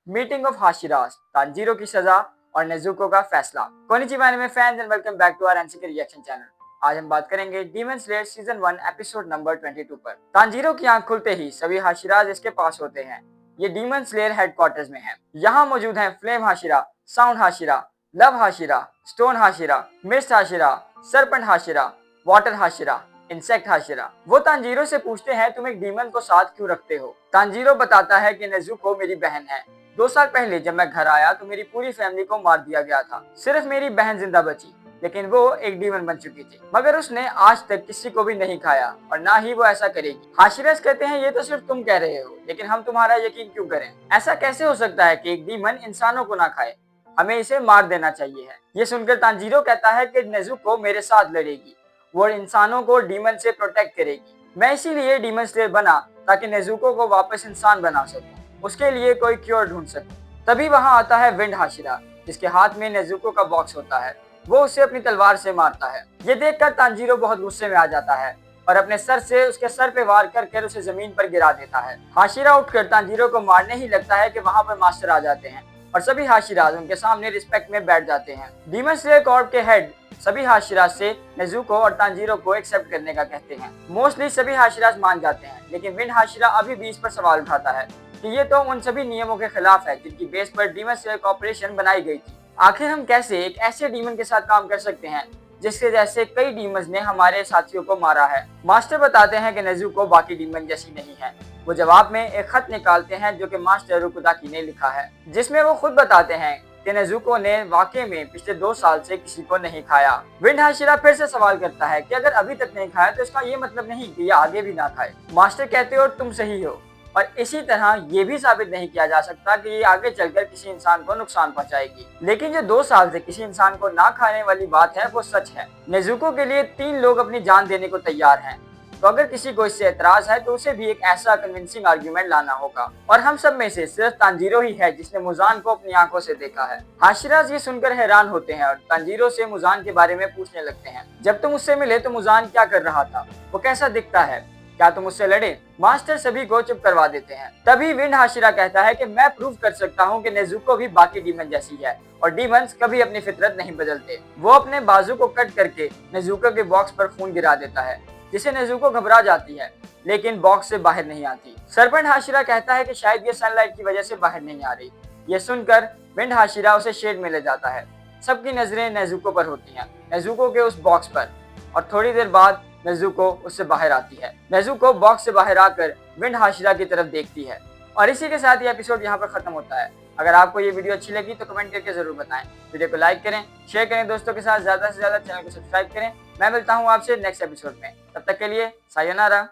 Meeting of Hashiras, Tanjiro की सजा और नेजुको का फैसला। कोनिचिवा anime fans and welcome back to our NCK reaction channel. आज हम बात करेंगे demon slayer season 1 episode number 22 पर। तांजीरो की आंख खुलते ही सभी हाशिरास इसके पास होते हैं। ये डीमन स्लेयर हेडक्वार्टर्स में है। यहाँ मौजूद हैं flame Hashira, sound Hashira, love Hashira, stone Hashira, mist Hashira, serpent Hashira, water Hashira, insect Hashira. वो तांजीरो से पूछते हैं तुम एक डीमन को साथ क्यों रखते हो। तांजीरो बताता है कि नेजुको मेरी बहन है। 2 साल पहले जब मैं घर आया तो मेरी पूरी फैमिली को मार दिया गया था। सिर्फ मेरी बहन जिंदा बची, लेकिन वो एक डीमन बन चुकी थी। मगर उसने आज तक किसी को भी नहीं खाया और ना ही वो ऐसा करेगी। हाशिरास कहते हैं ये तो सिर्फ तुम कह रहे हो, लेकिन हम तुम्हारा यकीन क्यों करें। ऐसा कैसे हो सकता है कि एक डीमन इंसानों को ना खाए, हमें इसे मार देना चाहिए है। ये सुनकर तांजीरो कहता है कि नेजुको मेरे साथ लड़ेगी, वो इंसानों को डीमन से प्रोटेक्ट करेगी। मैं इसीलिए डीमन स्लेयर बना ताकि नेजुको को वापस इंसान बना सकूं, उसके लिए कोई क्योर ढूंढ सकूं। तभी वहां आता है विंड हाशिरा, जिसके हाथ में नेजुको का बॉक्स होता है। वो उसे अपनी तलवार से मारता है। ये देखकर तांजीरो बहुत गुस्से में आ जाता है और अपने सर से उसके सर पे वार कर उसे जमीन पर गिरा देता है। हाशिरा उठकर तांजीरो को मारने ही लगता है कि वहां पर मास्टर आ जाते हैं और सभी हाशिराज उनके सामने रिस्पेक्ट में बैठ जाते हैं। डीमन स्लेयर कॉर्प के हेड सभी हाशिराज से नेजुको और तांजीरो को एक्सेप्ट करने का कहते हैं। मोस्टली सभी हाशिराज मान जाते हैं, लेकिन विंड हाशिरा अभी भी इस पर सवाल उठाता है कि ये तो उन सभी नियमों के खिलाफ है जिनकी बेस पर डीमन स्लेयर कॉर्पोरेशन बनाई गई थी। आखिर हम कैसे एक ऐसे डीमन के साथ काम कर सकते हैं जिसके जैसे कई डीमंस ने हमारे साथियों को मारा है। मास्टर बताते हैं कि नेजुको बाकी डीमन जैसी नहीं है। वो जवाब में एक खत निकालते हैं जो कि मास्टर रुकुदाकी ने लिखा है, जिसमें वो खुद बताते हैं कि नेजुको ने वाकई में पिछले 2 साल से किसी को नहीं खाया। विंड हाशिरा फिर से सवाल करता है कि अगर अभी तक नहीं खाया तो इसका ये मतलब नहीं कि ये आगे भी ना खाए। मास्टर कहते हो तुम सही हो, और इसी तरह ये भी साबित नहीं किया जा सकता कि ये आगे चलकर किसी इंसान को नुकसान पहुंचाएगी। लेकिन जो 2 साल से किसी इंसान को ना खाने वाली बात है वो सच है। नेजुको के लिए 3 लोग अपनी जान देने को तैयार हैं, तो अगर किसी को इससे एतराज है तो उसे भी एक ऐसा कन्विंसिंग आर्ग्यूमेंट लाना होगा। और हम सब में से सिर्फ तांजीरो ही है जिसने मुजान को अपनी आंखों से देखा है। हाशिराज ये सुनकर हैरान होते हैं और तांजीरो से मुजान के बारे में पूछने लगते हैं। जब तुम उससे मिले तो मुजान क्या कर रहा था, वो कैसा दिखता है, क्या तुम उससे लड़े। मास्टर सभी को चुप करवा देते हैं। तभी विंड हाशिरा कहता है कि मैं प्रूव कर सकता हूँ कि नेजुको भी बाकी डीमन जैसी है और डीमंस कभी अपनी फितरत नहीं बदलते। वो अपने बाजू को कट करके नेजुको के बॉक्स पर खून गिरा देता है, जिसे नेजुको घबरा जाती है, लेकिन बॉक्स से बाहर नहीं आती। सरपेंट हाशिरा कहता है कि शायद ये सनलाइट की वजह से बाहर नहीं आ रही। ये सुनकर विंड हाशिरा उसे शेड में ले जाता है। सबकी नजरें नेजुको पर होती हैं, नेजुको के उस बॉक्स पर, और थोड़ी देर बाद नेजुको उससे बाहर आती है। नेजुको बॉक्स से बाहर आकर विंड हाशिरा की तरफ देखती है। और इसी के साथ ये एपिसोड यहाँ पर खत्म होता है। अगर आपको ये वीडियो अच्छी लगी तो कमेंट करके जरूर बताएं। वीडियो को लाइक करें, शेयर करें दोस्तों के साथ, ज्यादा से ज्यादा चैनल को सब्सक्राइब करें। मैं मिलता हूँ आपसे नेक्स्ट एपिसोड में, तब तक के लिए सायोनारा।